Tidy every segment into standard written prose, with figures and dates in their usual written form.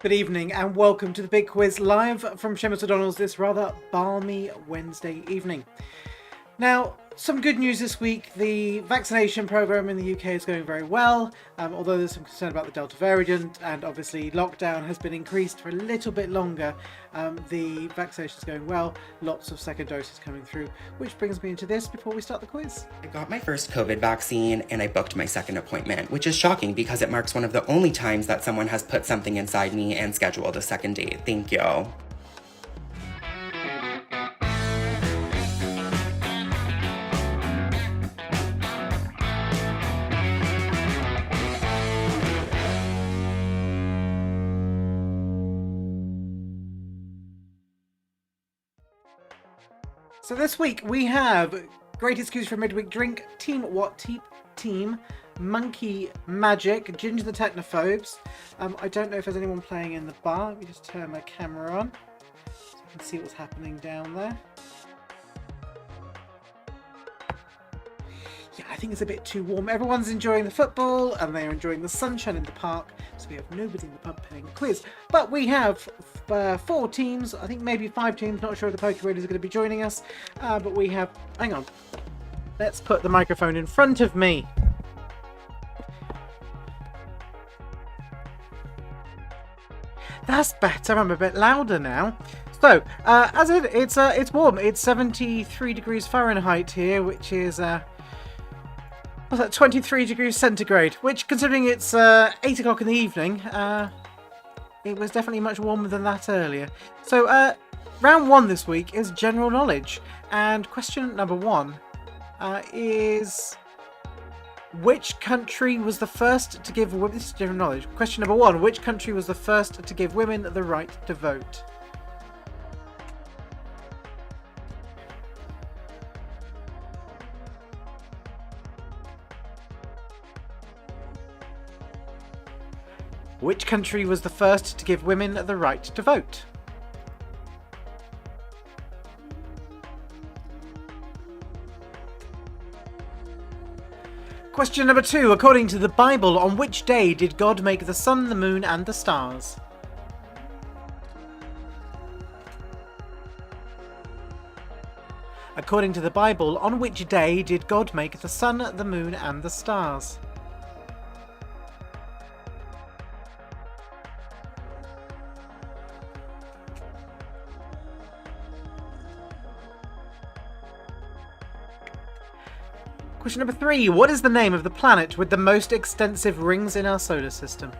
Good evening and welcome to the Big Quiz live from Seamus O'Donnell's this rather balmy Wednesday evening. Now, some good news this week. The vaccination programme in the UK is going very well, although there's some concern about the Delta variant, and obviously lockdown has been increased for a little bit longer. The vaccination is going well, lots of second doses coming through, which brings me into this before we start the quiz. I got my first COVID vaccine and I booked my second appointment, which is shocking because it marks one of the only times that someone has put something inside me and scheduled a second date. Thank you. So this week we have Great Excuse for a Midweek Drink, Team What Team, Monkey Magic, Ginger the Technophobes. I don't know if there's anyone playing in the bar. Let me just turn my camera on so I can see what's happening down there. Yeah, I think it's a bit too warm. Everyone's enjoying the football and they're enjoying the sunshine in the park, so we have nobody in the pub playing the quiz. But we have 4 teams, I think maybe 5 teams, not sure if the Poker Raiders are going to be joining us. But we have, hang on, let's put the microphone in front of me. That's better, I'm a bit louder now. So, as it's warm, it's 73 degrees Fahrenheit here, which is... what's that, 23 degrees centigrade, which, considering it's 8 o'clock in the evening, it was definitely much warmer than that earlier. So, round 1 this week is general knowledge, and question number 1 is... which country was the first to give women... This is general knowledge. Question number 1, which country was the first to give women the right to vote? Which country was the first to give women the right to vote? Question number 2. According to the Bible, on which day did God make the sun, the moon, and the stars? According to the Bible, on which day did God make the sun, the moon, and the stars? Question number 3. What is the name of the planet with the most extensive rings in our solar system?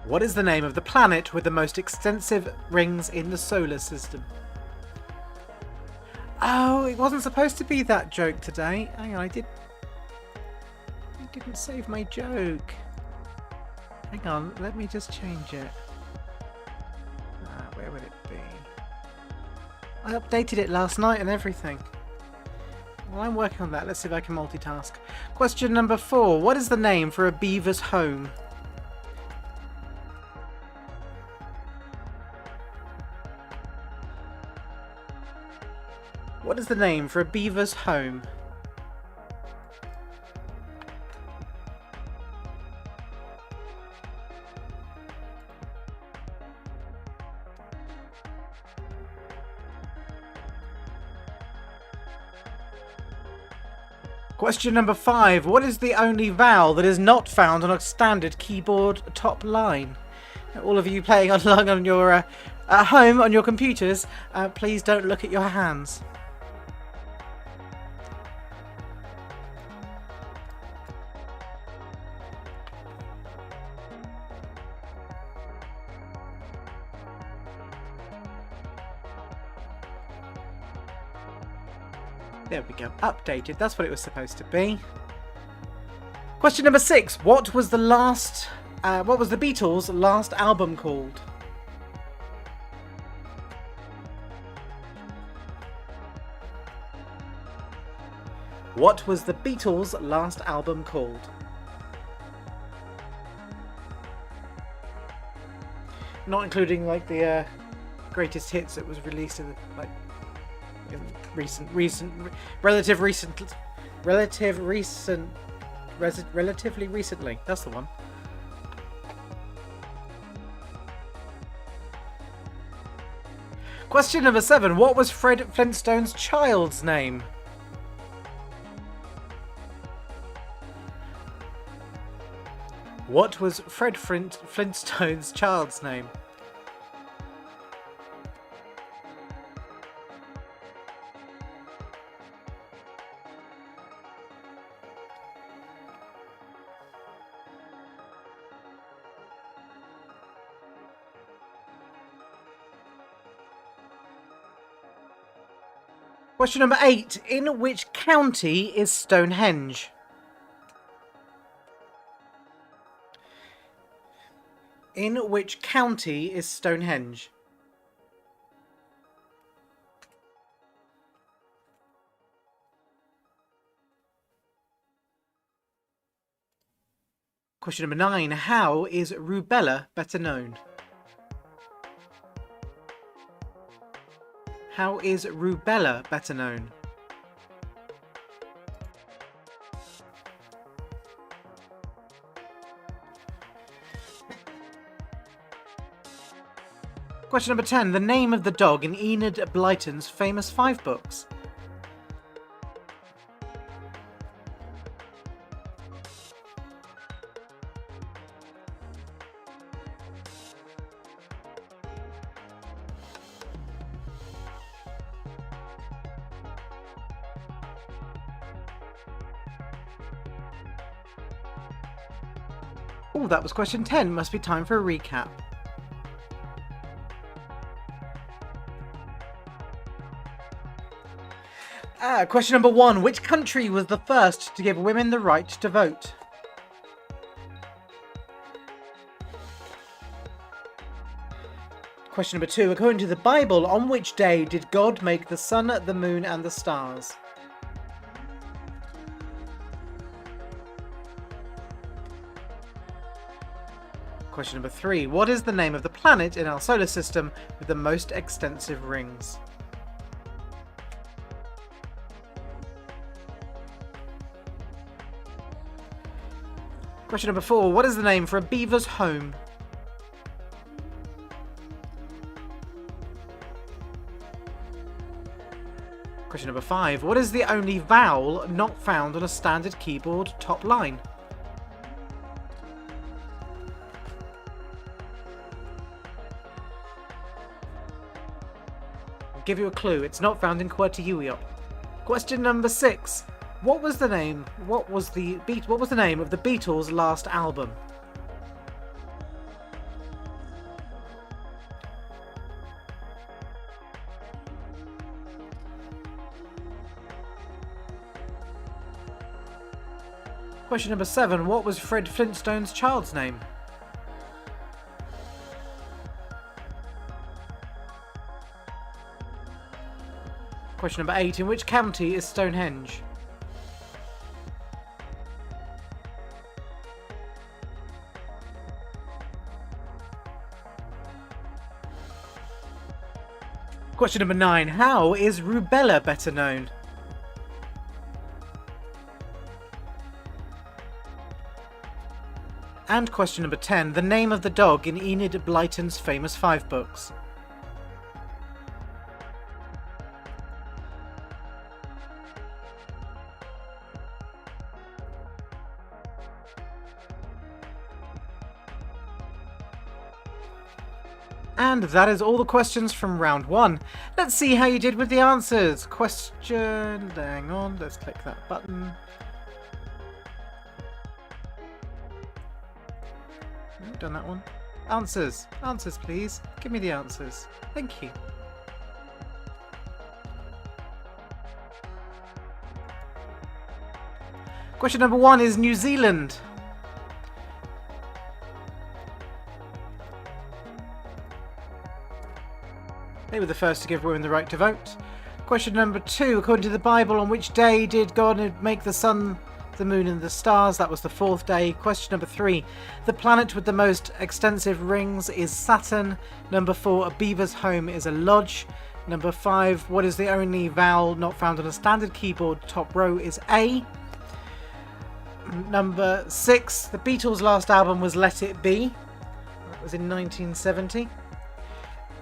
What is the name of the planet with the most extensive rings in the solar system? Oh, it wasn't supposed to be that joke today. Hang on, I didn't save my joke. Hang on, let me just change it. Where would it be? I updated it last night and everything. Well, I'm working on that. Let's see if I can multitask. Question number 4. What is the name for a beaver's home? What is the name for a beaver's home? Question number 5. What is the only vowel that is not found on a standard keyboard top line? All of you playing along on your at home on your computers, please don't look at your hands. There we go. Updated. That's what it was supposed to be. Question number 6. What was the Beatles' last album called? What was the Beatles' last album called? Not including like the greatest hits that was released in relative recent Relatively recently. That's the one. Question number 7. What was Fred Flintstone's child's name? What was Fred Flintstone's child's name? Question number 8. In which county is Stonehenge? In which county is Stonehenge? Question number 9. How is rubella better known? How is rubella better known? Question number 10. The name of the dog in Enid Blyton's famous 5 books. Oh, that was question 10. Must be time for a recap. Question number 1. Which country was the first to give women the right to vote? Question number 2. According to the Bible, on which day did God make the sun, the moon, and the stars? Question number 3. What is the name of the planet in our solar system with the most extensive rings? Question number 4. What is the name for a beaver's home? Question number 5. What is the only vowel not found on a standard keyboard top line? I'll give you a clue. It's not found in QWERTY. Question number 6. What was the name of the Beatles' last album? Question number 7. What was Fred Flintstone's child's name? Question number 8. In which county is Stonehenge? Question number 9. How is rubella better known? And question number 10. The name of the dog in Enid Blyton's famous 5 books. And that is all the questions from round 1. Let's see how you did with the answers. Question... hang on, let's click that button. Done that one. Answers. Answers, please. Give me the answers. Thank you. Question number 1 is New Zealand. They were the first to give women the right to vote. Question number 2. According to the Bible, on which day did God make the sun, the moon and the stars? That was the 4th day. Question number 3. The planet with the most extensive rings is Saturn. Number 4. A beaver's home is a lodge. Number 5, what is the only vowel not found on a standard keyboard? Top row is A. Number 6, the Beatles' last album was Let It Be. That was in 1970.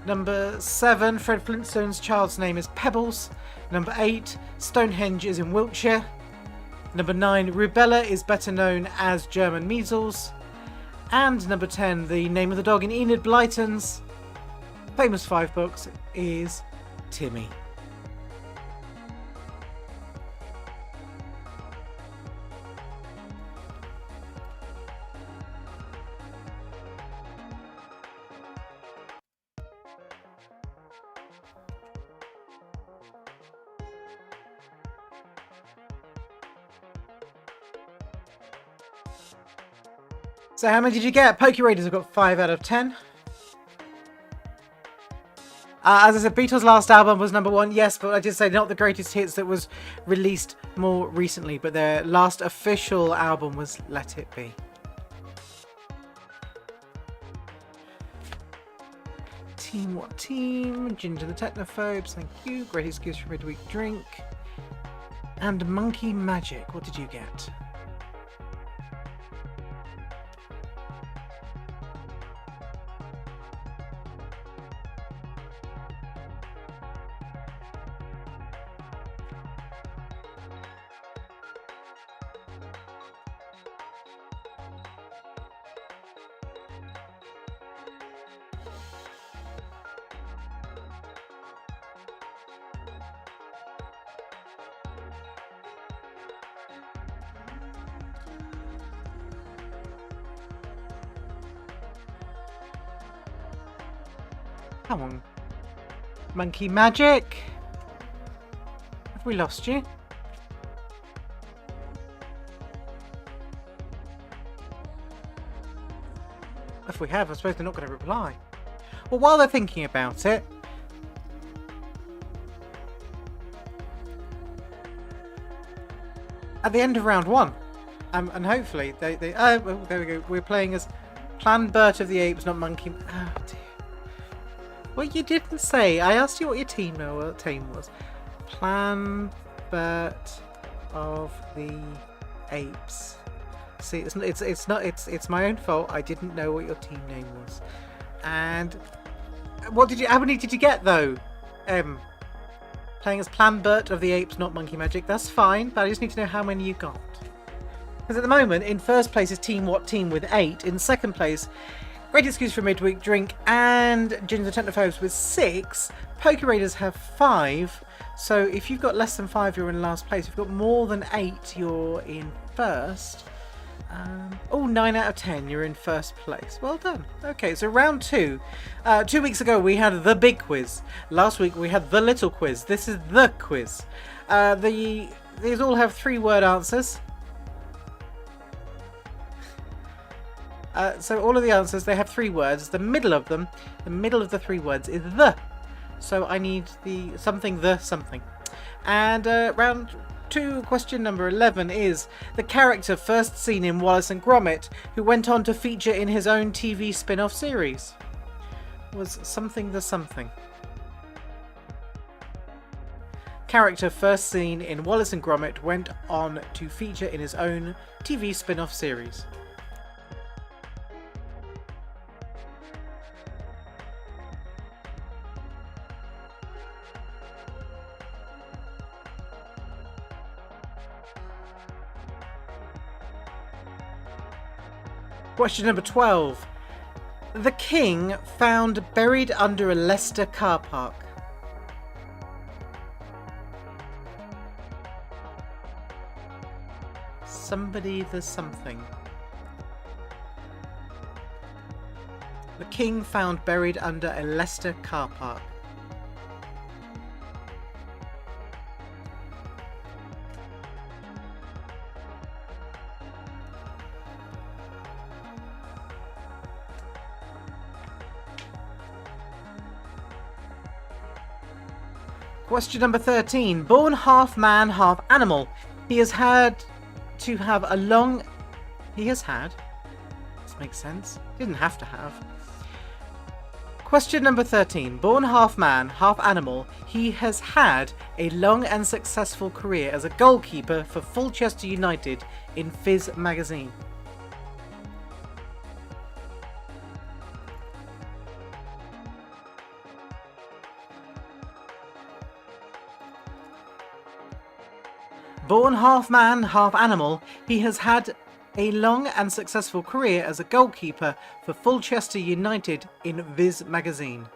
Number 7, Fred Flintstone's child's name is Pebbles. Number 8, Stonehenge is in Wiltshire. Number 9, rubella is better known as German measles. And number 10, the name of the dog in Enid Blyton's famous 5 books is Timmy. So how many did you get? Poke Raiders have got 5 out of 10. As I said, Beatles' last album was number 1. Yes, but I did say not the greatest hits that was released more recently. But their last official album was Let It Be. Team what team? Ginger the Technophobes, thank you. Great excuse for midweek drink. And Monkey Magic, what did you get? Come on. Monkey Magic. Have we lost you? If we have, I suppose they're not going to reply. Well, while they're thinking about it, at the end of round 1, and hopefully well, there we go. We're playing as Plan Bert of the Apes, not Monkey. Oh dear. Well, you didn't say. I asked you what your team was. Plan Bert of the Apes. See, it's my own fault. I didn't know what your team name was. And how many did you get though? Playing as Plan Bert of the Apes, not Monkey Magic. That's fine, but I just need to know how many you got. Because at the moment, in first place is Team What Team with 8. In second place, Great Excuse for Midweek Drink and Ginger the Technophobes with 6. Poke Raiders have 5. So if you've got less than 5, you're in last place. If you've got more than 8, you're in first. 9 out of 10, you're in first place. Well done. Okay, so round 2. 2 weeks ago, we had the big quiz. Last week, we had the little quiz. This is the quiz. These all have 3-word answers. So all of the answers, they have 3 words. The middle of the 3 words is the. So I need the something. And round 2, question number 11 is the character first seen in Wallace and Gromit, who went on to feature in his own TV spin-off series, was something. Character first seen in Wallace and Gromit went on to feature in his own TV spin-off series. Question number 12. The king found buried under a Leicester car park. Somebody the something. The king found buried under a Leicester car park. Question number 13. Born half man, half animal, he has had to have a long... He has had... This makes sense. Didn't have to have. Question number 13. Born half man, half animal, he has had a long and successful career as a goalkeeper for Fulchester United in Fizz magazine. Born half man, half animal, he has had a long and successful career as a goalkeeper for Fulchester United in Viz magazine.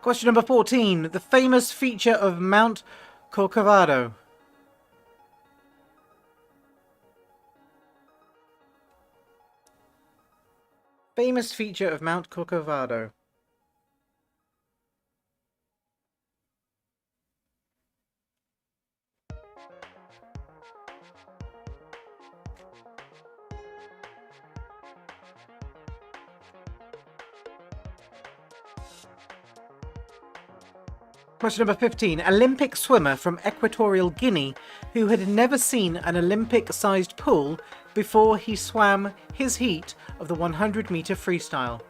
Question number 14. The famous feature of Mount Corcovado. Famous feature of Mount Corcovado. Question number 15. Olympic swimmer from Equatorial Guinea who had never seen an Olympic-sized pool before he swam his heat of the 100-meter freestyle.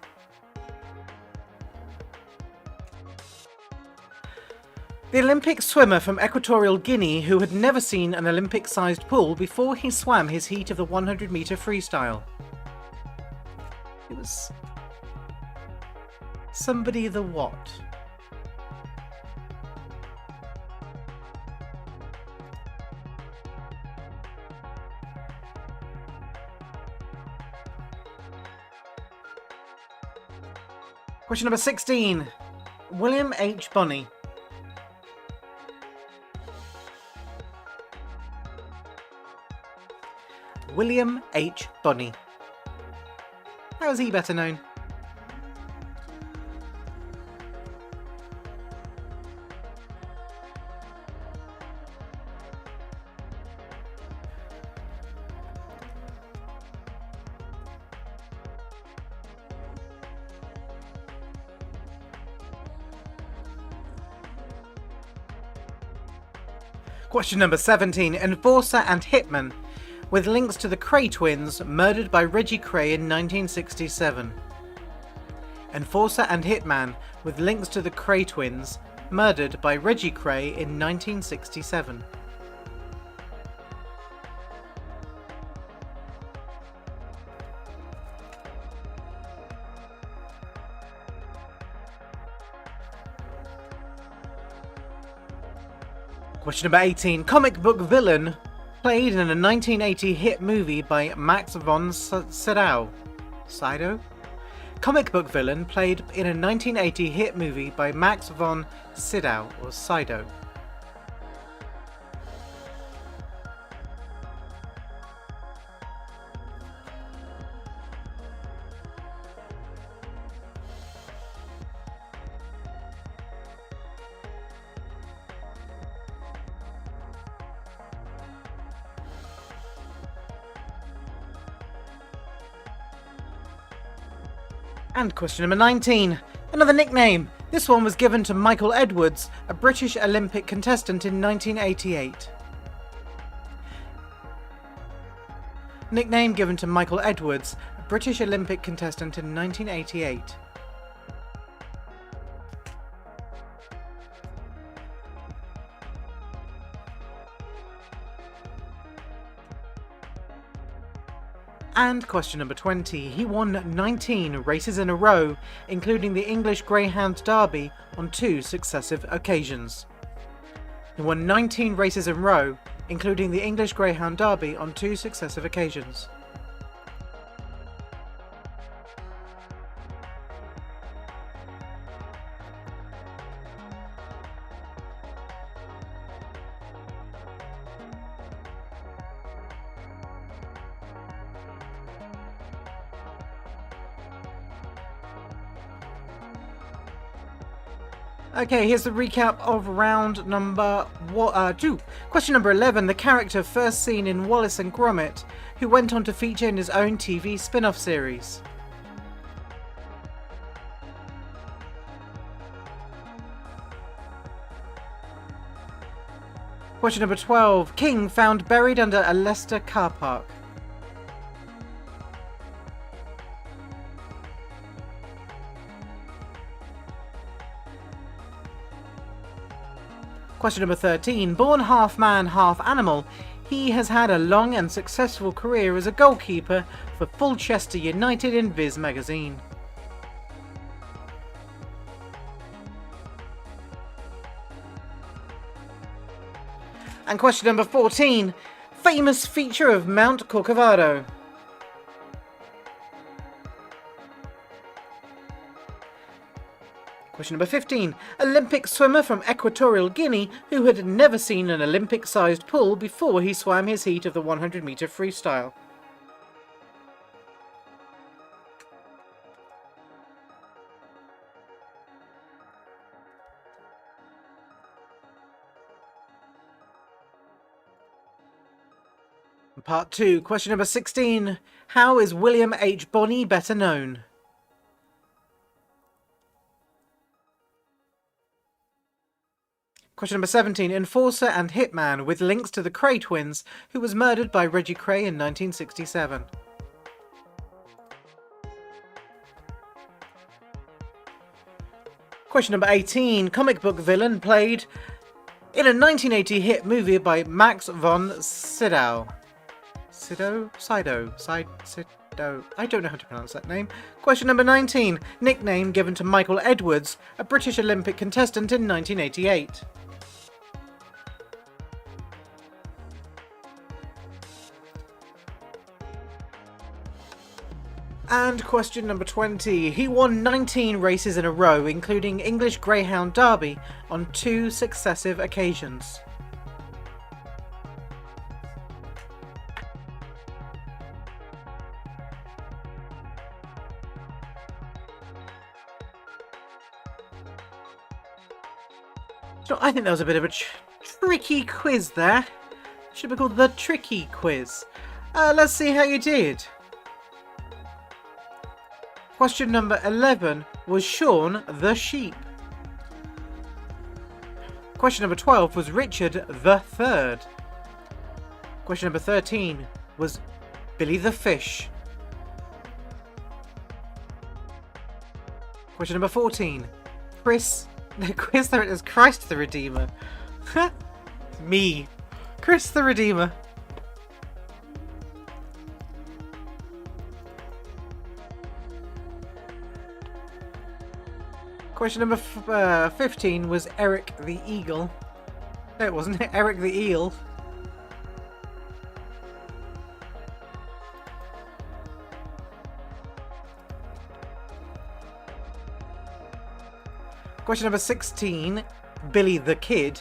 The Olympic swimmer from Equatorial Guinea who had never seen an Olympic-sized pool before he swam his heat of the 100-meter freestyle. It was somebody the what? Question number 16. William H. Bonney. William H. Bonney. How is he better known? Question number 17. Enforcer and Hitman, with links to the Cray twins, murdered by Reggie Cray in 1967. Enforcer and Hitman, with links to the Cray twins, murdered by Reggie Cray in 1967. Question number 18. Comic book villain played in a 1980 hit movie by Max von Sydow. Sydow? Comic book villain played in a 1980 hit movie by Max von Sydow or Sydow. And question number 19. Another nickname. This one was given to Michael Edwards, a British Olympic contestant in 1988. Nickname given to Michael Edwards, a British Olympic contestant in 1988. And question number 20. He won 19 races in a row, including the English Greyhound Derby on 2 successive occasions. He won 19 races in a row, including the English Greyhound Derby on 2 successive occasions. Okay, here's the recap of round number 2. Question number 11. The character first seen in Wallace and Gromit, who went on to feature in his own TV spin-off series. Question number 12. King found buried under a Leicester car park. Question number 13. Born half man, half animal, he has had a long and successful career as a goalkeeper for Fulchester United in Viz magazine. And question number 14. Famous feature of Mount Corcovado. Question number 15. Olympic swimmer from Equatorial Guinea who had never seen an Olympic-sized pool before he swam his heat of the 100-metre freestyle. Part 2. Question number 16. How is William H. Bonney better known? Question number 17. Enforcer and hitman with links to the Cray twins, who was murdered by Reggie Cray in 1967. Question number 18. Comic book villain played in a 1980 hit movie by Max von Sydow. Sydow? I don't know how to pronounce that name. Question number 19. Nickname given to Michael Edwards, a British Olympic contestant in 1988. And question number 20. He won 19 races in a row, including English Greyhound Derby, on 2 successive occasions. So I think that was a bit of a tricky quiz there. Should be called the tricky quiz. Let's see how you did. Question number 11 was Shaun the Sheep. Question number 12 was Richard the Third. Question number 13 was Billy the Fish. Question number 14, Chris the Redeemer. Me. Chris the Redeemer. Question number 15 was Eric the Eagle. No, it wasn't. Eric the Eel. Question number 16, Billy the Kid.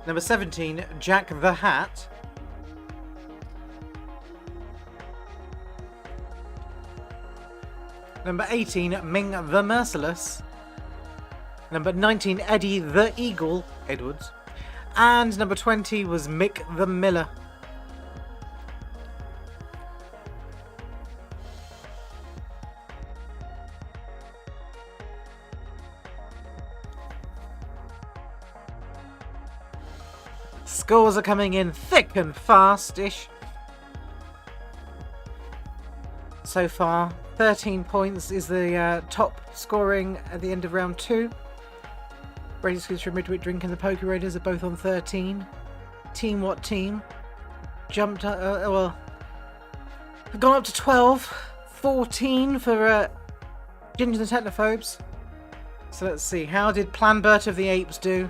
Number 17, Jack the Hat. Number 18, Ming the Merciless. Number 19, Eddie the Eagle Edwards. And number 20 was Mick the Miller. Scores are coming in thick and fast-ish. So far, 13 points is the top scoring at the end of round 2. Radio Scoots from Midwit Drink and the Poker Raiders are both on 13. Team What Team jumped up, have gone up to 12. 14 for Gingers and Technophobes. So let's see, how did Plan Bert of the Apes do?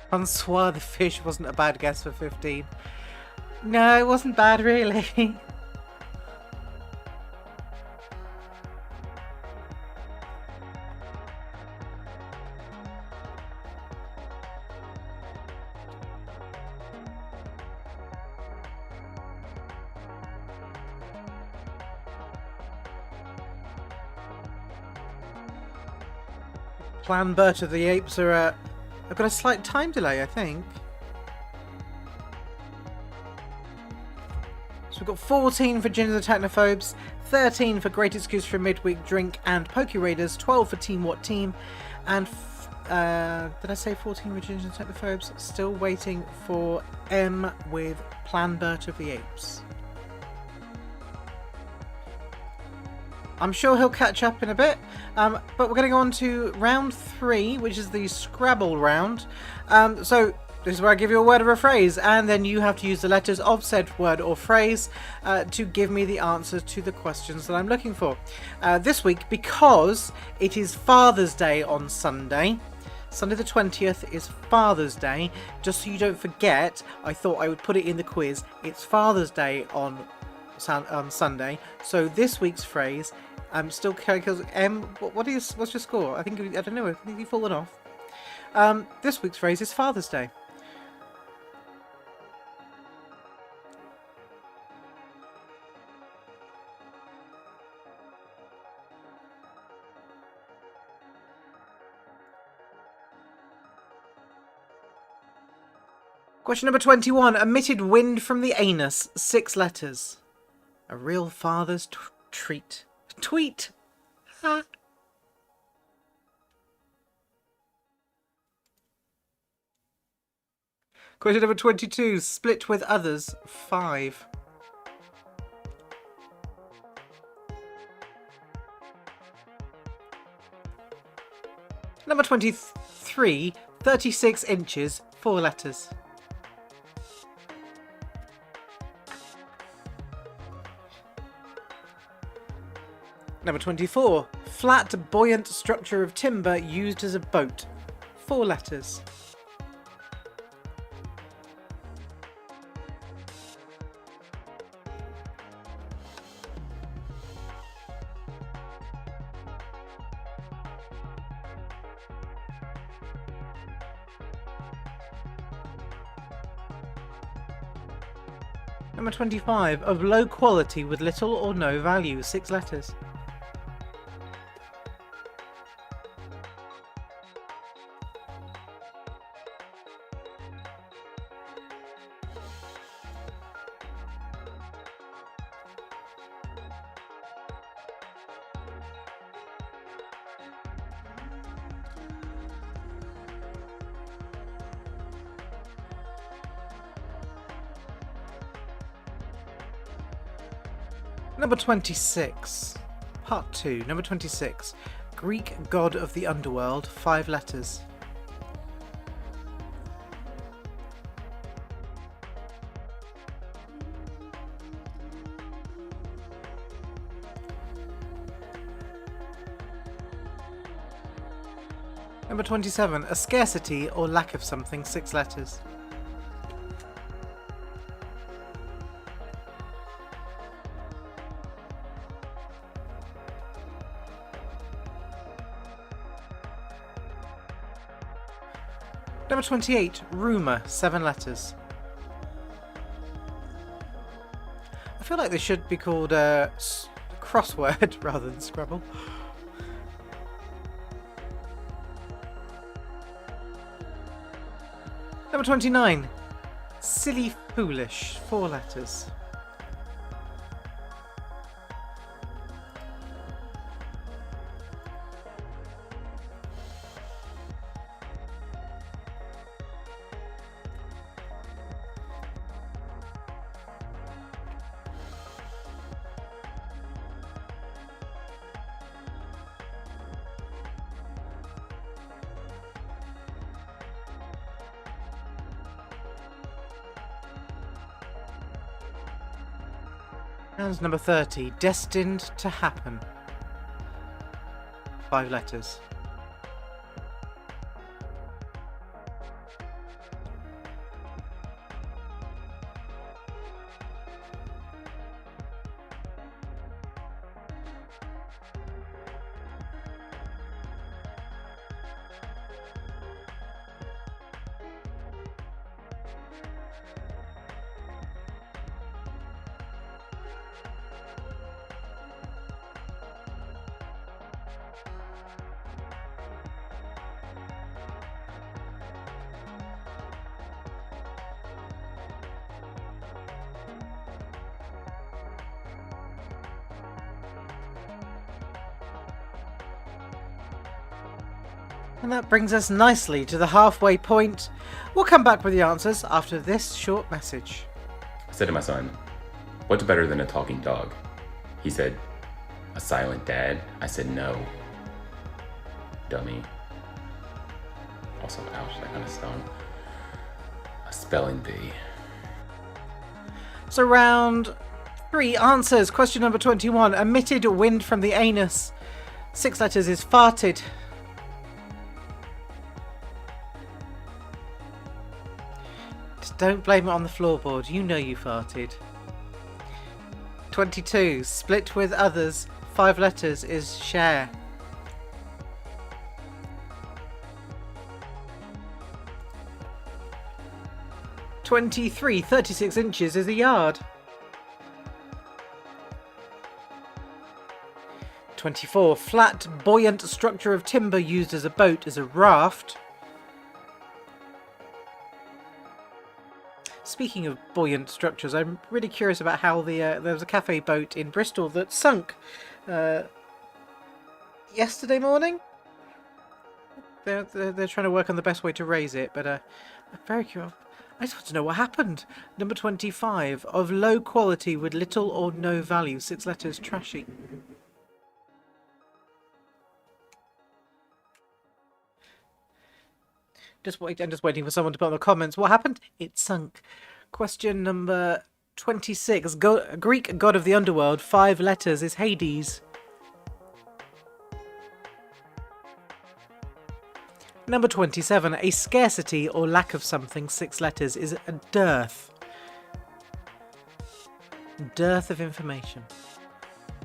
Francois the Fish wasn't a bad guess for 15. No, it wasn't bad, really. Plan Bert of the Apes are I've got a slight time delay, I think. So we've got 14 for Gin and the Technophobes, 13 for Great Excuse for a Midweek Drink and Poke Raiders, 12 for Team What Team, and did I say 14 for Gin and the Technophobes? Still waiting for M with Plan Bert of the Apes. I'm sure he'll catch up in a bit, but we're going to go on to round 3, which is the Scrabble round. So this is where I give you a word or a phrase, and then you have to use the letters of said word or phrase to give me the answer to the questions that I'm looking for. This week, because it is Father's Day on Sunday, Sunday the 20th is Father's Day. Just so you don't forget, I thought I would put it in the quiz. It's Father's Day on Sunday. So this week's phrase, I'm still because what's your score? I don't know. I think you've fallen off. This week's phrase is Father's Day. Question number 21. Emitted wind from the anus. 6 letters. A real father's treat. Tweet. Ha. Question number 22. Split with others. 5. Number 23. 36 inches. 4 letters. Number 24. Flat, buoyant structure of timber used as a boat. 4 letters. Number 25. Of low quality with little or no value. 6 letters. Number 26. Part 2. Number 26. Greek god of the underworld. 5 letters. Number 27. A scarcity or lack of something. 6 letters. Number 28, rumour, 7 letters. I feel like they should be called crossword rather than Scrabble. Number 29, silly foolish, 4 letters. And number 30, destined to happen. 5 letters. And that brings us nicely to the halfway point. We'll come back with the answers after this short message. I said to my son, "What's better than a talking dog?" He said, "A silent dad." I said, "No. Dummy." Also, ouch, that kind of stung. A spelling bee. So round 3 answers. Question number 21. Emitted wind from the anus. 6 letters is farted. Just don't blame it on the floorboard. You know you farted. 22. Split with others. 5 letters is share. 23. 36 inches is a yard. 24. Flat, buoyant structure of timber used as a boat is a raft. Speaking of buoyant structures, I'm really curious about how there was a cafe boat in Bristol that sunk yesterday morning. They're trying to work on the best way to raise it, but I'm very curious. I just want to know what happened. Number 25. Of low quality with little or no value. 6 letters, trashy. I'm just waiting for someone to put in the comments. What happened? It sunk. Question number 26. Greek god of the underworld. 5 letters is Hades. Number 27. A scarcity or lack of something. 6 letters is a dearth. Dearth of information.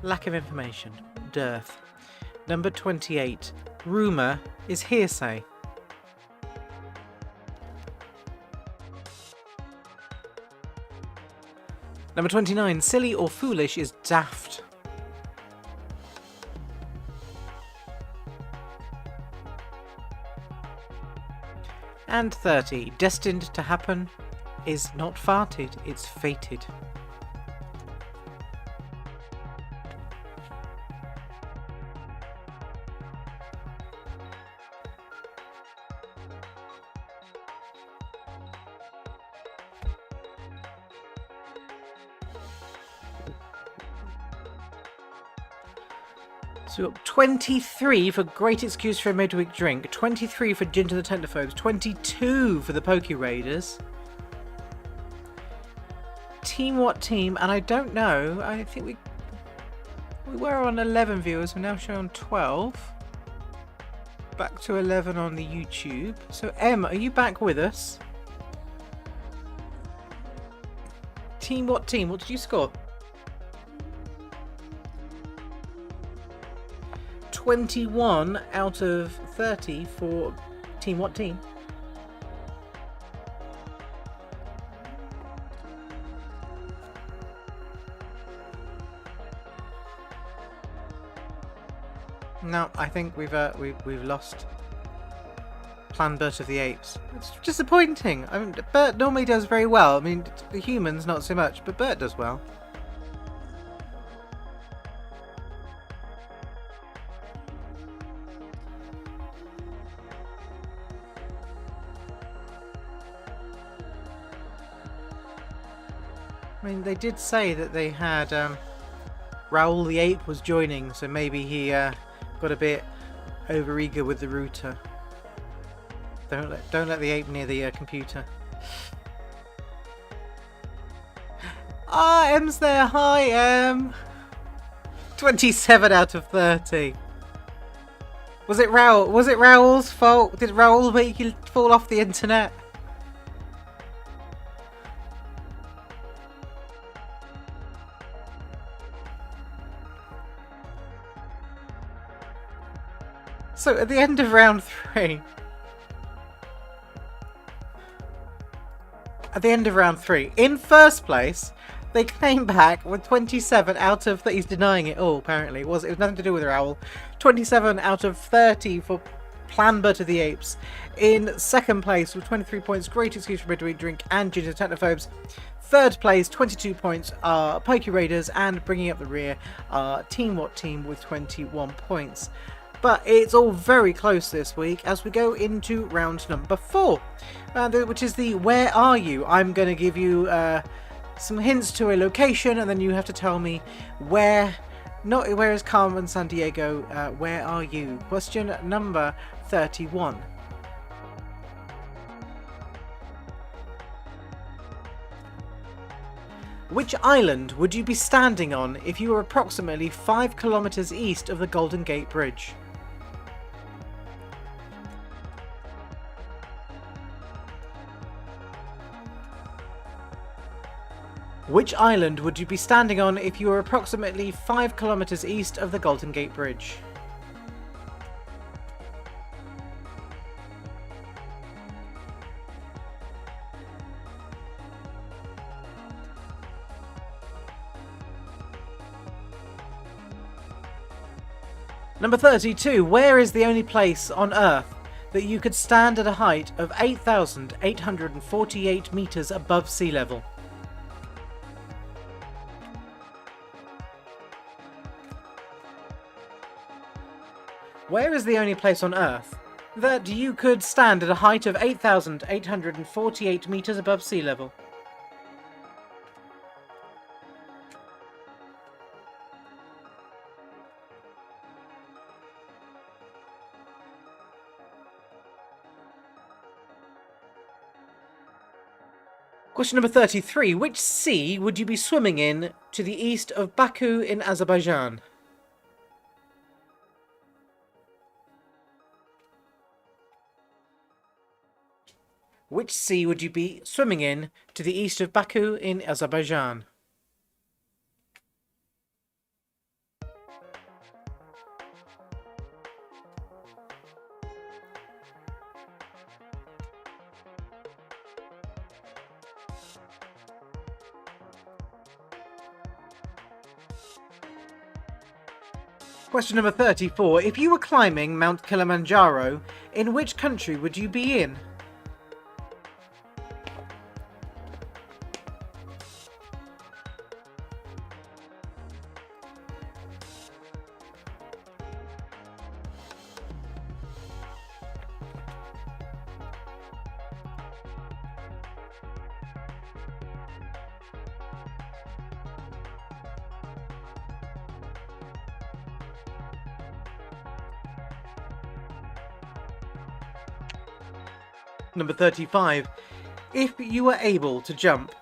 Lack of information. Dearth. Number 28. Rumour is hearsay. Number 29. Silly or foolish is daft. And 30. Destined to happen is not farted, it's fated. So we've got 23 for great excuse for a midweek drink, 23 for gin to the tenderphobes, 22 for the Poke Raiders. Team what team? And I don't know. I think we were on 11 viewers. We're now showing on 12. Back to 11 on the YouTube. So Em, are you back with us? Team what team? What did you score? 21 out of 30 for team what team? No, I think we've lost Plan Bert of the Apes. It's disappointing. I mean, Bert normally does very well. I mean, the humans not so much, but Bert does well. I mean, they did say that they had Raoul the Ape was joining, so maybe he got a bit overeager with the router. Don't let the ape near the computer. Ah, Em's there. Hi, Em. 27 out of 30. Was it Raoul? Was it Raoul's fault? Did Raoul make you fall off the internet? So at the end of round 3, in first place, they came back with 27 out of... He's denying it all, apparently. It was nothing to do with Raoul. 27 out of 30 for Plan Bert of the Apes. In second place with 23 points, Great Excuse for Midweek Drink and Ginger Technophobes. Third place, 22 points, are Poke Raiders, and bringing up the rear are Team What Team with 21 points. but it's all very close this week as we go into round number 4, which is the Where Are You? I'm going to give you some hints to a location, and then you have to tell me where. Not where is Carmen San Diego, where are you? Question number 31. Which island would you be standing on if you were approximately 5 kilometers east of the Golden Gate Bridge? Which island would you be standing on if you were approximately 5 kilometers east of the Golden Gate Bridge? Number 32. Where is the only place on Earth that you could stand at a height of 8,848 meters above sea level? Where is the only place on Earth that you could stand at a height of 8,848 meters above sea level? Question number 33. Which sea would you be swimming in to the east of Baku in Azerbaijan? Which sea would you be swimming in to the east of Baku in Azerbaijan? Question number 34. If you were climbing Mount Kilimanjaro, in which country would you be in? Number 35. If you were able to jump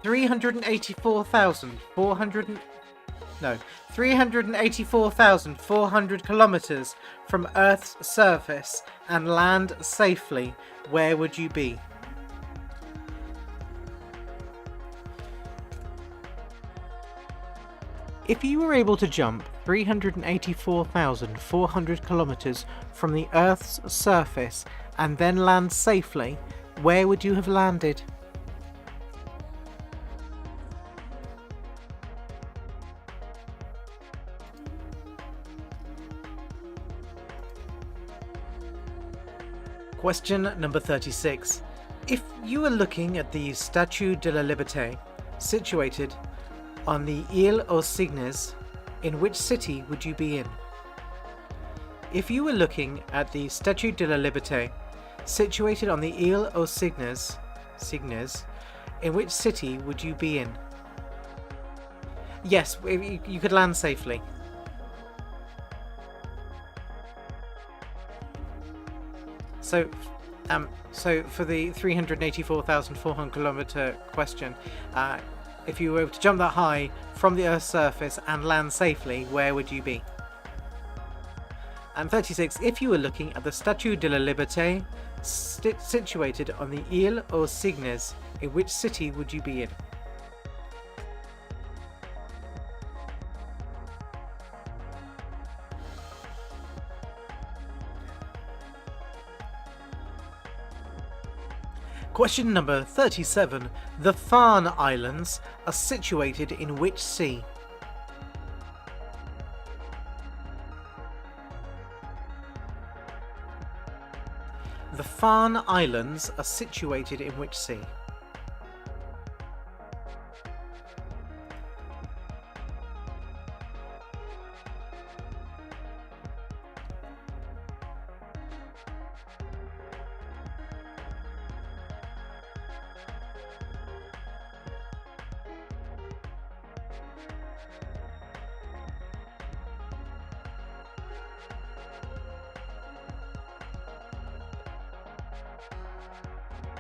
384,400 kilometers from Earth's surface and land safely, where would you be? If you were able to jump 384,400 kilometers from the Earth's surface and then land safely, where would you have landed? Question number 36. If you were looking at the Statue de la Liberté, situated on the Île aux Cygnes, in which city would you be in? If you were looking at the Statue de la Liberté, situated on the Île aux Cygnes, in which city would you be in? Yes, you could land safely. So for the 384,400 kilometer question, if you were able to jump that high from the Earth's surface and land safely, where would you be? And 36. If you were looking at the Statue de la Liberté, situated on the Île aux Cygnes, in which city would you be in? Question number 37. The Farne Islands are situated in which sea? The Farne Islands are situated in which sea?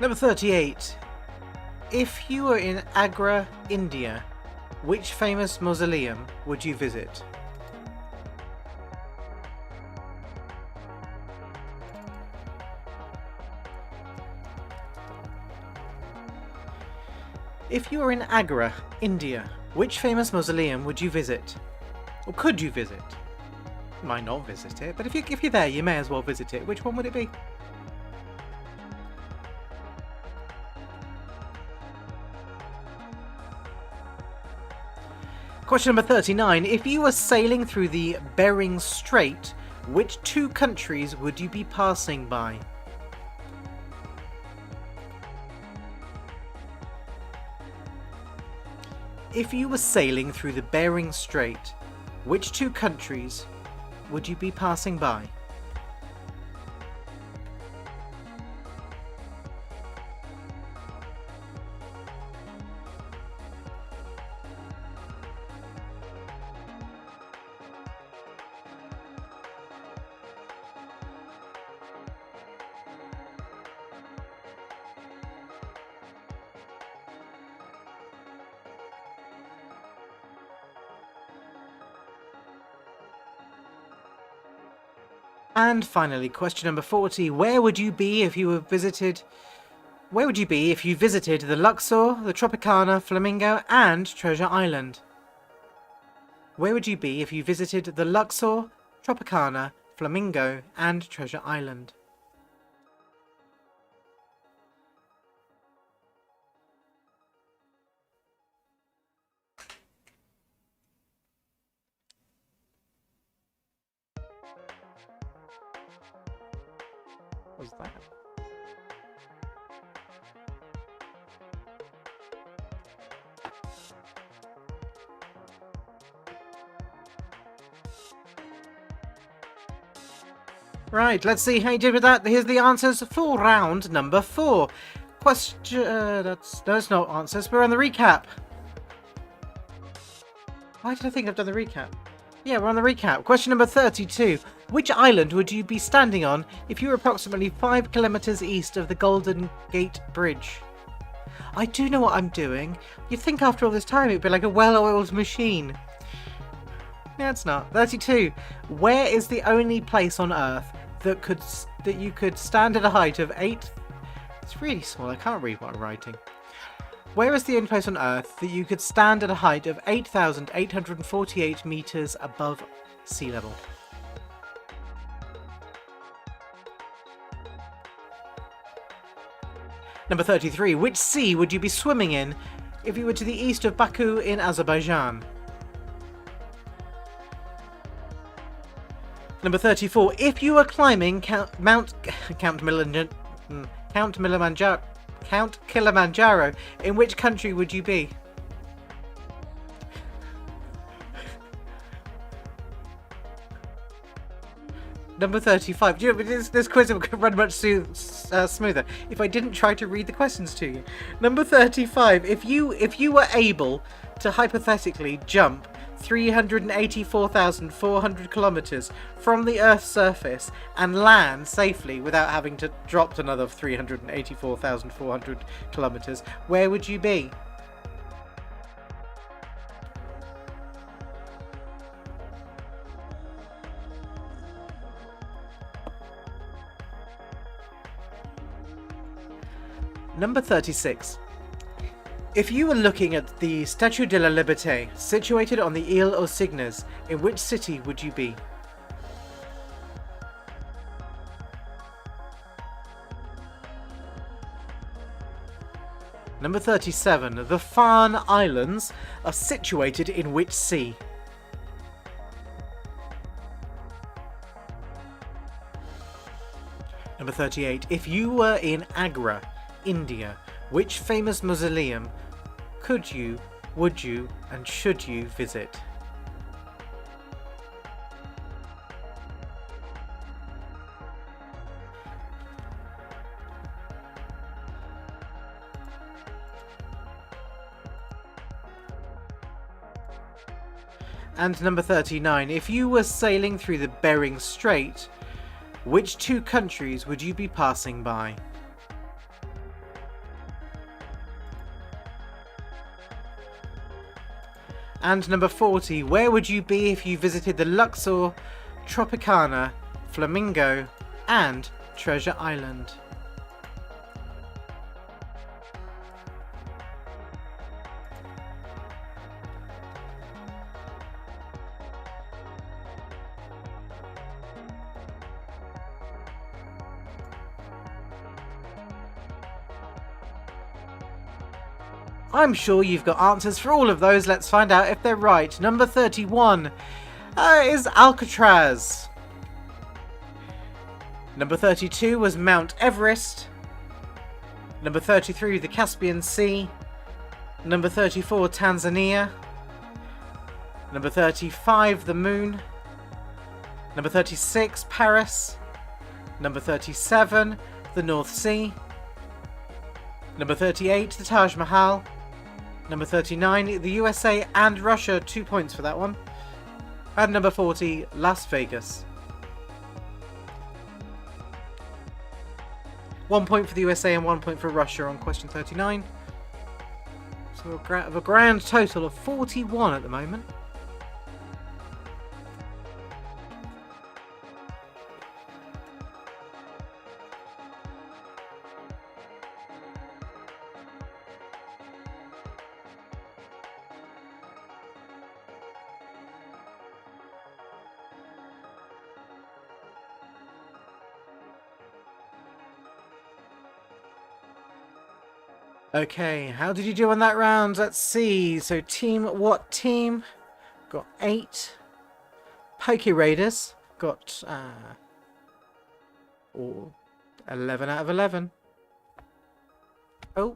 Number 38. If you were in Agra, India, which famous mausoleum would you visit? If you were in Agra, India, which famous mausoleum would you visit? Or could you visit? You might not visit it, but if you're there, you may as well visit it. Which one would it be? Question number 39. If you were sailing through the Bering Strait, which two countries would you be passing by? If you were sailing through the Bering Strait, which two countries would you be passing by? And finally, question number 40. Where would you be if you visited the Luxor, the Tropicana, Flamingo, and Treasure Island? Where would you be if you visited the Luxor, Tropicana, Flamingo, and Treasure Island? What was that? Right, let's see how you did with that. Here's the answers for round number 4. That's not answers. We're on the recap. Why did I think I've done the recap? Yeah, we're on the recap. Question number 32. Which island would you be standing on if you were approximately 5 kilometers east of the Golden Gate Bridge? I do know what I'm doing. You'd think after all this time it'd be like a well-oiled machine. No, it's not. 32. Where is the only place on Earth that you could stand at a height of 8... It's really small. I can't read what I'm writing. Where is the only place on Earth that you could stand at a height of 8,848 meters above sea level? Number 33. Which sea would you be swimming in if you were to the east of Baku in Azerbaijan? Number 34. If you were climbing Count Kilimanjaro, in which country would you be? Number 35. Do you know, this quiz would run much smoother if I didn't try to read the questions to you. Number 35. If you were able to hypothetically jump 384,400 kilometers from the Earth's surface and land safely without having to drop another 384,400 kilometers, where would you be? Number 36. If you were looking at the Statue de la Liberté, situated on the Ile aux Cygnes, in which city would you be? Number 37. The Farne Islands are situated in which sea? Number 38. If you were in Agra, India, which famous mausoleum could you, would you, and should you visit? And number 39. If you were sailing through the Bering Strait, which two countries would you be passing by? And number 40, where would you be if you visited the Luxor, Tropicana, Flamingo, and Treasure Island? I'm sure you've got answers for all of those. Let's find out if they're right. Number 31 is Alcatraz. Number 32 was Mount Everest. Number 33, the Caspian Sea. Number 34, Tanzania. Number 35, the Moon. Number 36, Paris. Number 37, the North Sea. Number 38, the Taj Mahal. Number 39, the USA and Russia, 2 points for that one. And number 40, Las Vegas. 1 point for the USA and 1 point for Russia on question 39. So we have a grand total of 41 at the moment. Okay, how did you do on that round? Let's see. So what team? Got 8. Poke Raiders got 11 out of 11. Oh.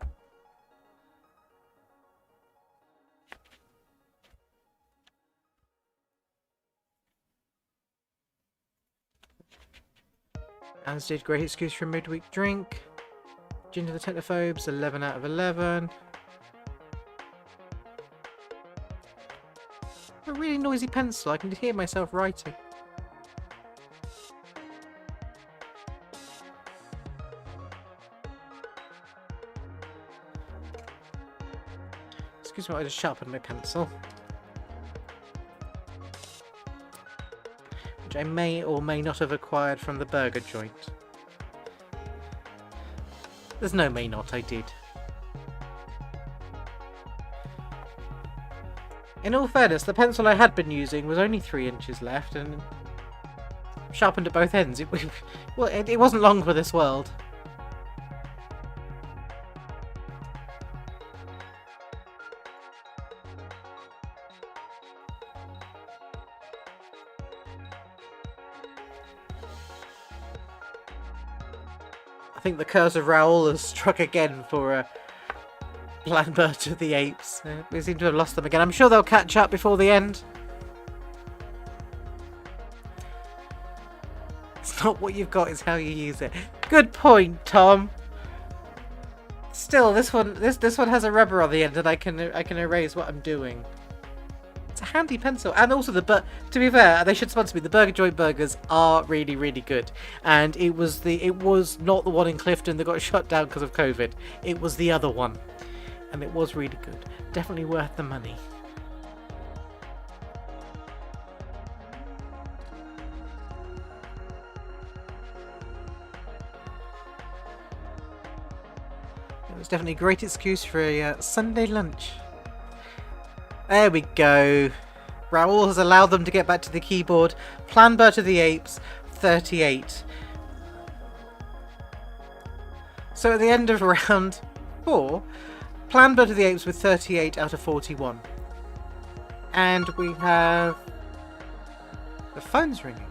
As did Great Excuse for a Midweek Drink. Ginger the Technophobes, 11 out of 11. A really noisy pencil, I can hear myself writing. Excuse me, I just sharpened my pencil. Which I may or may not have acquired from the burger joint. There's no may not, I did. In all fairness, the pencil I had been using was only 3 inches left and sharpened at both ends. It wasn't long for this world. I think the curse of Raoul has struck again for Lambert of the Apes. We seem to have lost them again. I'm sure they'll catch up before the end. It's not what you've got, it's how you use it. Good point, Tom. Still, this one has a rubber on the end, and I can erase what I'm doing. It's a handy pencil, and also to be fair, they should sponsor me. The Burger Joint burgers are really, really good, and it was not the one in Clifton that got shut down because of COVID. It was the other one, and it was really good. Definitely worth the money. It was definitely a great excuse for a Sunday lunch. There we go. Raoul has allowed them to get back to the keyboard. Planbert of the Apes, 38. So at the end of round 4, Planbert of the Apes with 38 out of 41. And we have... the phone's ringing.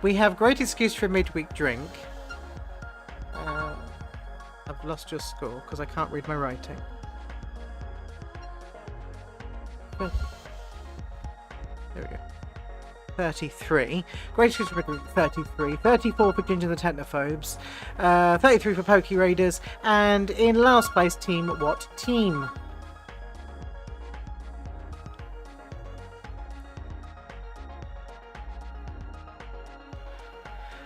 We have Great Excuse for a Midweek Drink. I've lost your score because I can't read my writing. There we go. 33. Great Excuse for 33. 34 for Ginger the Technophobes. 33 for Poke Raiders. And in last place, team, what team?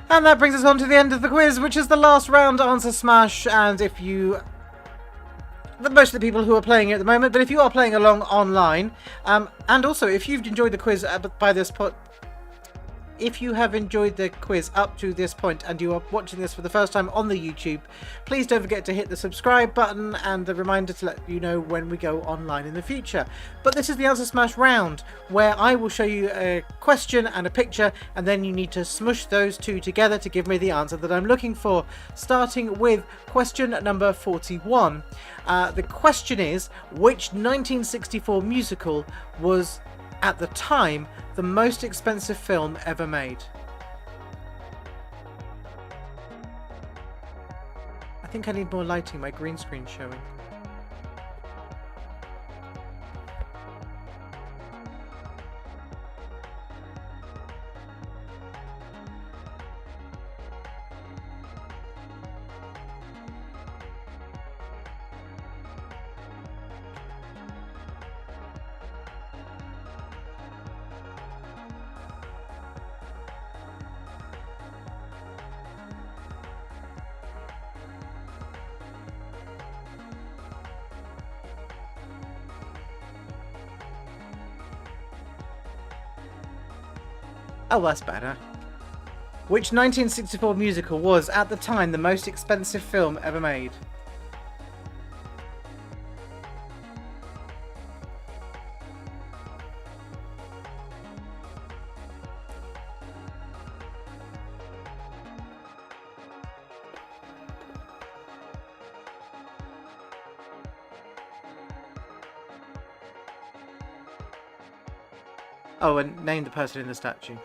And that brings us on to the end of the quiz, which is the last round answer smash. And if you most of the people who are playing it at the moment. But if you are playing along online, and also if you've enjoyed the quiz by this point, if you have enjoyed the quiz up to this point and you are watching this for the first time on the YouTube, please don't forget to hit the subscribe button and the reminder to let you know when we go online in the future. But this is the Answer Smash round, where I will show you a question and a picture, and then you need to smush those two together to give me the answer that I'm looking for. Starting with question number 41. The question is, which 1964 musical was, at the time, the most expensive film ever made? I think I need more lighting, my green screen's showing. Oh, that's better. Which 1964 musical was, at the time, the most expensive film ever made? Oh, and name the person in the statue.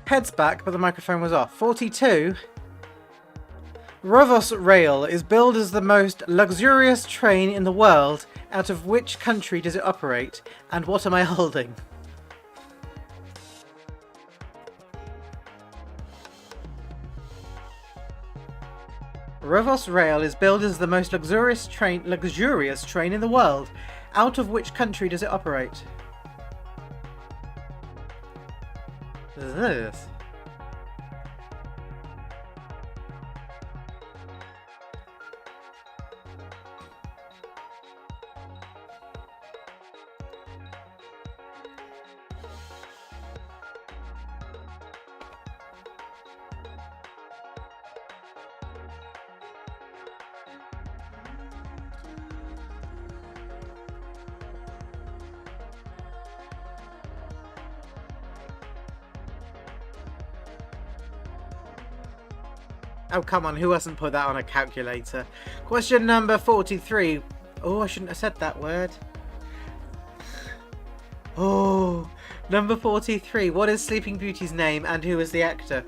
Heads back, but the microphone was off. 42. Rovos Rail is billed as the most luxurious train in the world. Out of which country does it operate? And what am I holding? Rovos Rail is billed as the most luxurious train in the world. Out of which country does it operate? This. Oh, come on, who hasn't put that on a calculator? Question number 43. Oh, I shouldn't have said that word. Oh, number 43. What is Sleeping Beauty's name and who is the actor?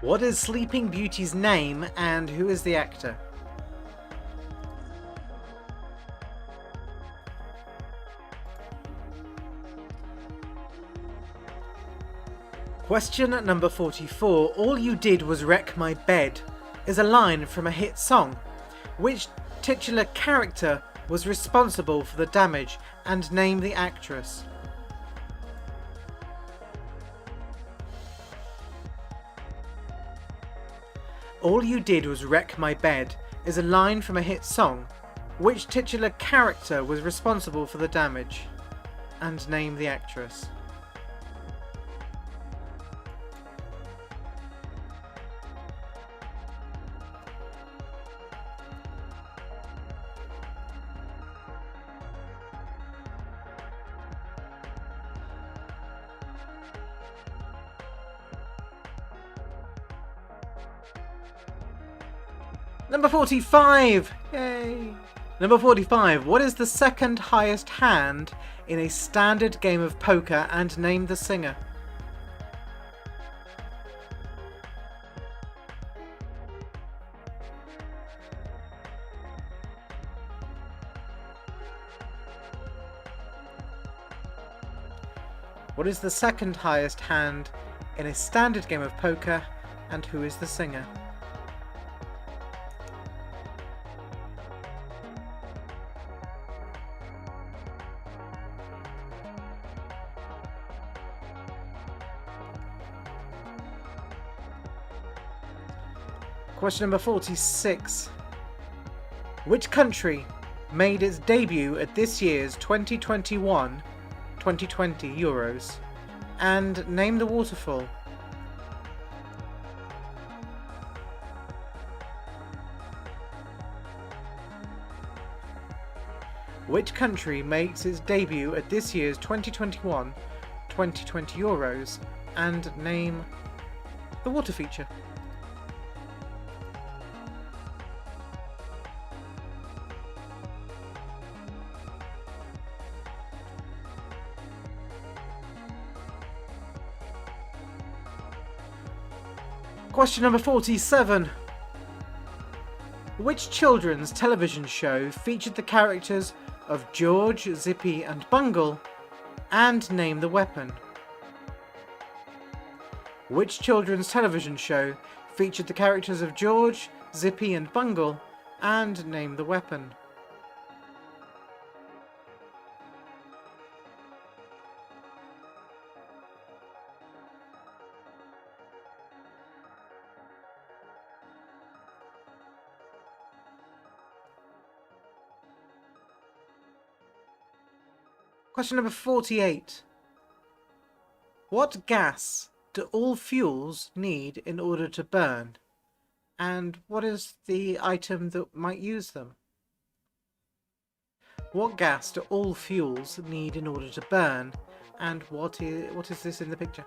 What is Sleeping Beauty's name and who is the actor? Question number 44. All you did was wreck my bed is a line from a hit song. Which titular character was responsible for the damage, and name the actress? All you did was wreck my bed is a line from a hit song. Which titular character was responsible for the damage? And name the actress. Number 45! Yay! Number 45. What is the second highest hand in a standard game of poker, and name the singer? What is the second highest hand in a standard game of poker, and who is the singer? Question number 46. Which country made its debut at this year's 2020 Euros? And name the waterfall. Which country makes its debut at this year's 2020 Euros? And name the water feature. Question number 47. Which children's television show featured the characters of George, Zippy and Bungle, and name the weapon? Which children's television show featured the characters of George, Zippy and Bungle, and name the weapon? Question number 48. What gas do all fuels need in order to burn? And what is the item that might use them? What gas do all fuels need in order to burn? And what is this in the picture?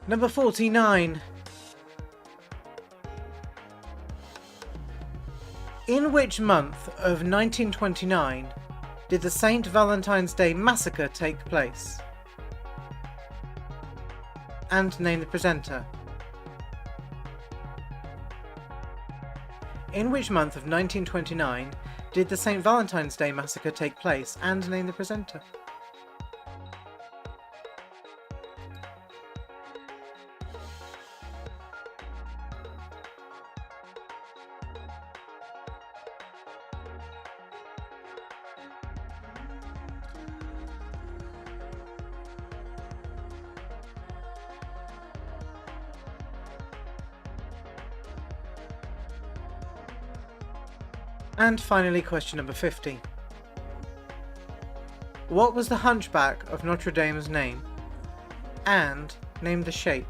Number 49. In which month of 1929 did the St. Valentine's Day Massacre take place? And name the presenter. In which month of 1929 did the St. Valentine's Day Massacre take place? And name the presenter. And finally, question number 50. What was the hunchback of Notre Dame's name? And name the shape.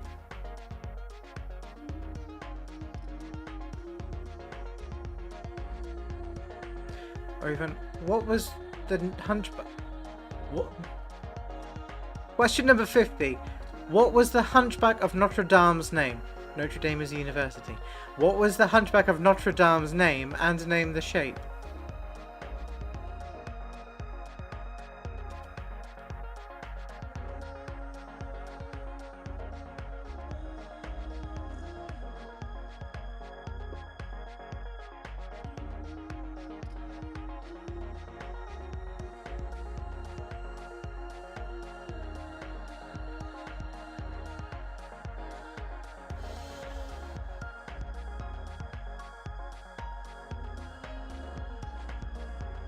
Or even, what was the hunchback? What? Question number 50. What was the hunchback of Notre Dame's name? Notre Dame is a university. What was the hunchback of Notre Dame's name, and name the shape?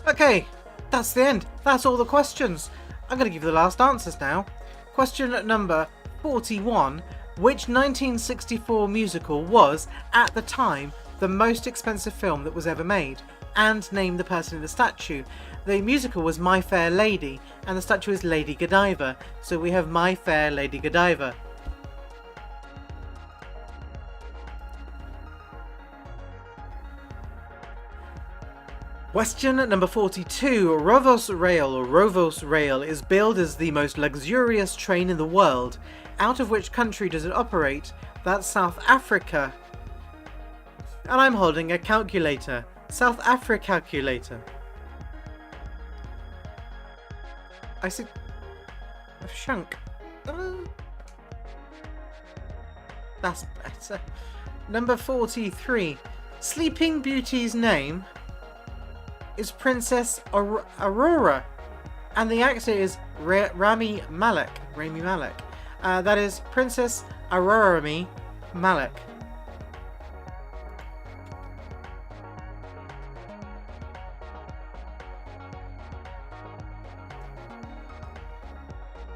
Okay, that's the end. That's all the questions. I'm going to give you the last answers now. Question number 41. Which 1964 musical was, at the time, the most expensive film that was ever made? And name the person in the statue. The musical was My Fair Lady, and the statue is Lady Godiva. So we have My Fair Lady Godiva. Question number 42. Rovos Rail is billed as the most luxurious train in the world. Out of which country does it operate? That's South Africa. And I'm holding a calculator. South Africa calculator. I see. I've shrunk. That's better. Number 43. Sleeping Beauty's name is Princess Aurora, and the actor is Rami Malek. That is Princess Aurora Malek.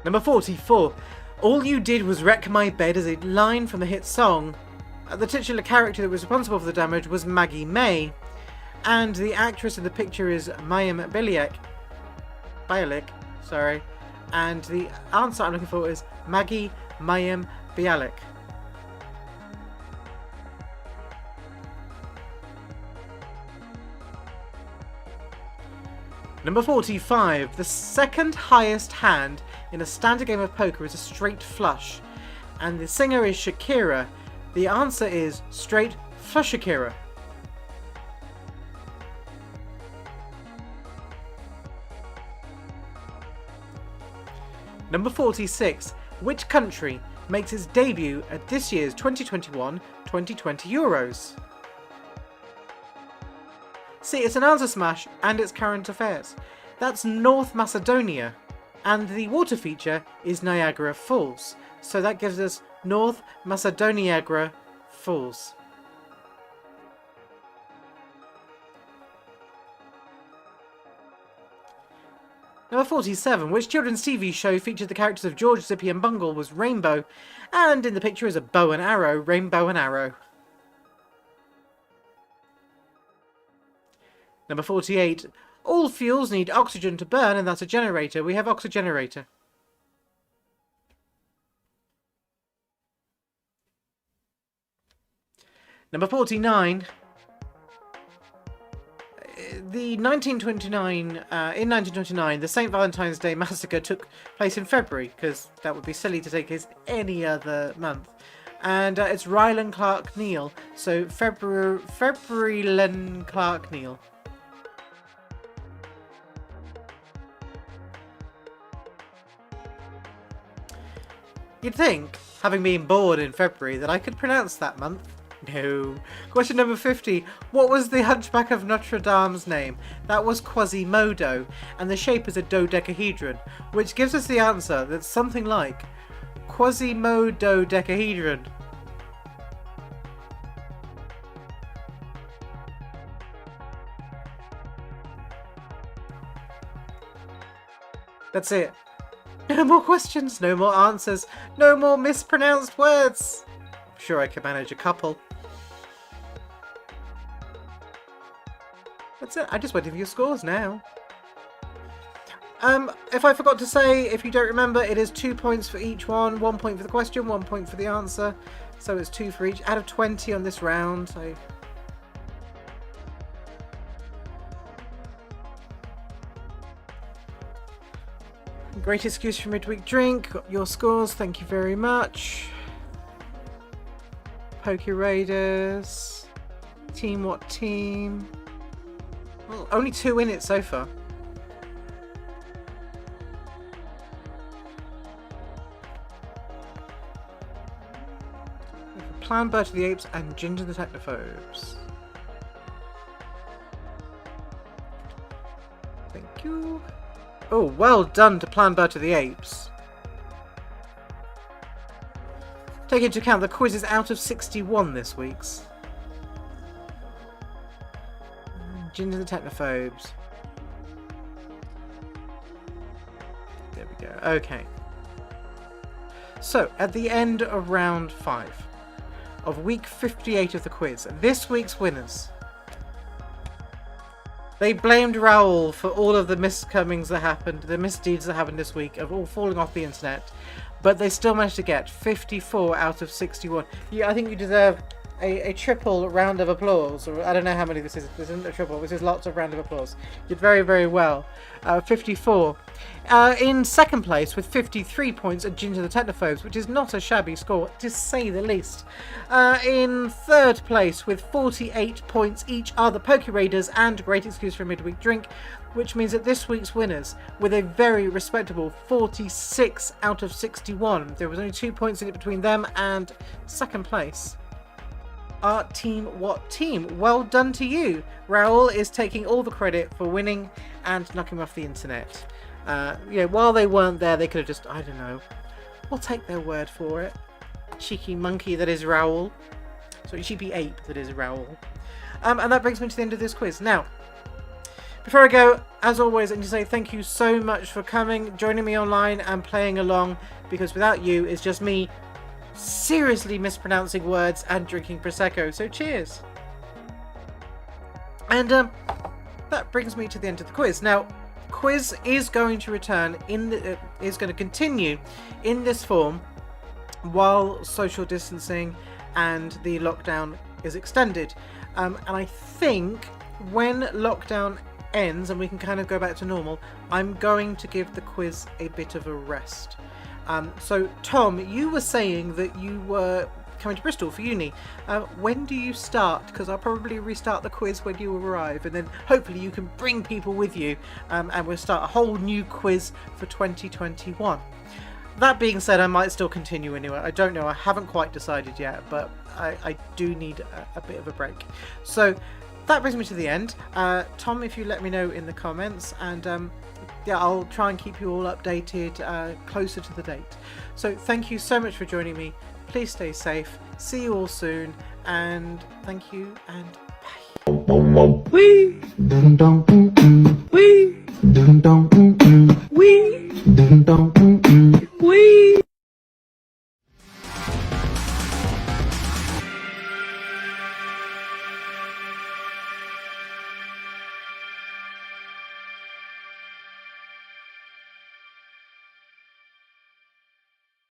Number 44. All you did was wreck my bed is a line from the hit song. The titular character that was responsible for the damage was Maggie May. And the actress in the picture is Mayim Bialik, sorry. And the answer I'm looking for is Maggie Mayim Bialik. Number 45. The second highest hand in a standard game of poker is a straight flush. And the singer is Shakira. The answer is straight flush Shakira. Number 46. Which country makes its debut at this year's 2021-2020 Euros? See, it's an answer smash and it's current affairs. That's North Macedonia. And the water feature is Niagara Falls. So that gives us North Macedonia Falls. Number 47. Which children's TV show featured the characters of George, Zippy and Bungle was Rainbow, and in the picture is a bow and arrow, Rainbow and Arrow. Number 48. All fuels need oxygen to burn, and that's a generator. We have oxygenerator. Number 49. In 1929, the St. Valentine's Day Massacre took place in February, because that would be silly to take place any other month. And it's Ryland Clark Neal, so February Len Clark Neal. You'd think, having been born in February, that I could pronounce that month. No. Question number 50. What was the Hunchback of Notre Dame's name? That was Quasimodo, and the shape is a dodecahedron, which gives us the answer that's something like Quasimododecahedron. That's it. No more questions, no more answers, no more mispronounced words. I'm sure I can manage a couple. That's it. I just went over your scores now. If I forgot to say, if you don't remember, it is 2 points for each one. 1 point for the question, 1 point for the answer. So it's 2 for each. Out of 20 on this round. So great excuse for midweek drink. Got your scores. Thank you very much. Pokey Raiders. Team what team? Well, only 2 in it so far. Plan Bird of the Apes and Ginger the Technophobes. Thank you. Oh, well done to Plan Bird of the Apes. Take into account the quiz is out of 61 this week's. Ginger the Technophobes. we go. Okay. So, at the end of round 5 of week 58 of the quiz, this week's winners. They blamed Raoul for all of the miscomings that happened, the misdeeds that happened this week, of all falling off the internet, but they still managed to get 54 out of 61. I think you deserve a triple round of applause, or I don't know how many this is. This isn't a triple, this is lots of round of applause. You did very, very well. 54. In second place with 53 points are Ginger the Technophobes, which is not a shabby score, to say the least. In third place with 48 points each are the Poke Raiders and Great Excuse for a Midweek Drink, which means that this week's winners, with a very respectable 46 out of 61, there was only 2 points in it between them and second place, are Team What Team. Well done to you. Raoul is taking all the credit for winning and knocking off the internet. While they weren't there, they could have just, I don't know, we'll take their word for it. Cheeky monkey that is Raoul. Sorry, cheeky ape that is Raoul. And that brings me to the end of this quiz. Now, before I go, as always, I need to say thank you so much for coming, joining me online and playing along, because without you, it's just me seriously mispronouncing words and drinking Prosecco. So cheers. And that brings me to the end of the quiz. Now, quiz is going to return is going to continue in this form while social distancing and the lockdown is extended. And I think when lockdown ends and we can kind of go back to normal, I'm going to give the quiz a bit of a rest. So Tom, you were saying that you were coming to Bristol for uni. When do you start? Because I'll probably restart the quiz when you arrive, and then hopefully you can bring people with you, and we'll start a whole new quiz for 2021. That being said, I might still continue anyway. I don't know. I haven't quite decided yet, but I do need a bit of a break. So that brings me to the end. Tom, if you let me know in the comments, and yeah, I'll try and keep you all updated closer to the date. So thank you so much for joining me. Please stay safe. See you all soon, and thank you, and bye.